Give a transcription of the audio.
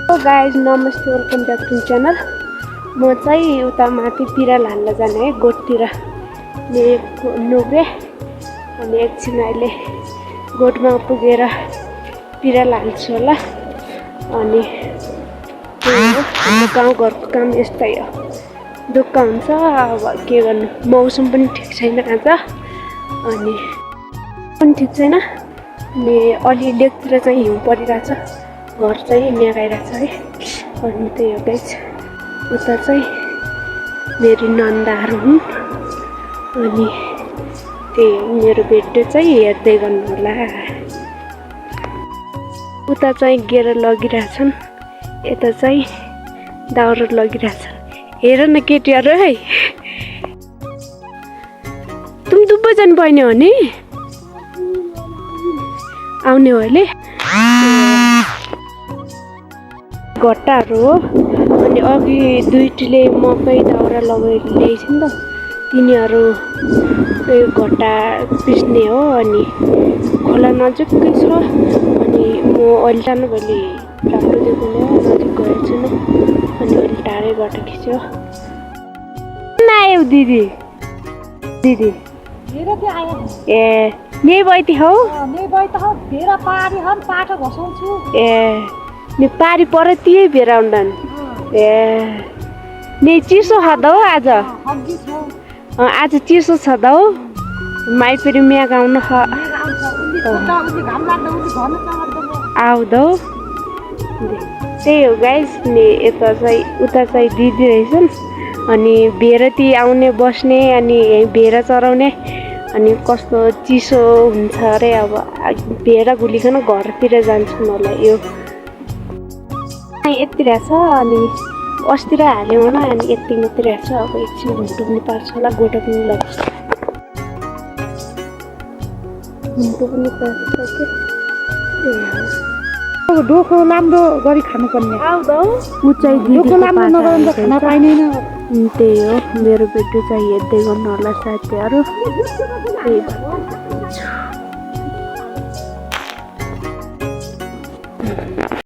Guys नमस्ते, welcome back to channel. म चाहिँ उता माथि पिराल हाल्न जाने है, गोठतिर नुगे अनि एकछिन अहिले गोठमा पुगेर पिराल हाल्छु होला। अनि हाम्रो गाउँघरको काम यस्तै हो, दुःख हुन्छ। अब के गर्नु, मौसम पनि ठिक छैन आज, अनि पनि ठिक छैन। अनि अलि लेकतिर चाहिँ हिउँ परिरहेछ, घर चाहिँ न्यागाइरहेछ है। अनि त्यही हो गाइस, उता चाहिँ मेरो नन्दाहरू हुन्। अनि त्यही हो, मेरो भिडियो चाहिँ हेर्दै गर्नु होला। उता चाहिँ गेर लगिरहेछन्, यता चाहिँ दाउरा लगिरहेछन्। हेर न केटीहरू है, तुम दुब्बो जानु पर्ने हो नि, आउने हो अहिले। घट्टाहरू हो, अनि अघि दुईटीले मकै दाउरा ल्याएछ नि त, तिनीहरू घट्टा पिस्ने हो। अनि खोला नजिकै छ, अनि म अहिले जानु भोलि राम्रो देख्ने हो, नजिक गएको छैन। अनि अहिले टाढैबाट खिच्यो। आयो दिदी दिदी ए यही बैठी हौ, ए नि पारी पर त्यही भेराउँडन। ए नि चिसो छ त हौ आज, आज चिसो छ त हौ। माइ फेरि म्याग आउनु आउँदौ। त्यही हो गाइस, नि यता चाहिँ उता चाहिँ दिदी रहेछन्। अनि भेराती आउने बस्ने, अनि यहीँ भेरा चराउने। अनि कस्तो चिसो हुन्छ अरे, अब भेरा गुलिकन घरतिर जान्छन् होला। यो यति रहेछ, अनि अस्तिर हाल्यो होला, अनि यति मात्रै रहेछ। अब एकछिन घुम्टु पनि पार्छ होला, गोटा पनि लाग्छ, घुम्टु पनि पार्छ कि डोको लाम्रो गरी खानुपर्ने। आउँदा उचाइ डोको लाम्रो नगरेर त खाना पाइँदैन। त्यही हो, मेरो भिडियो चाहिँ हेर्दै गर्नु होला साथीहरू। त्यही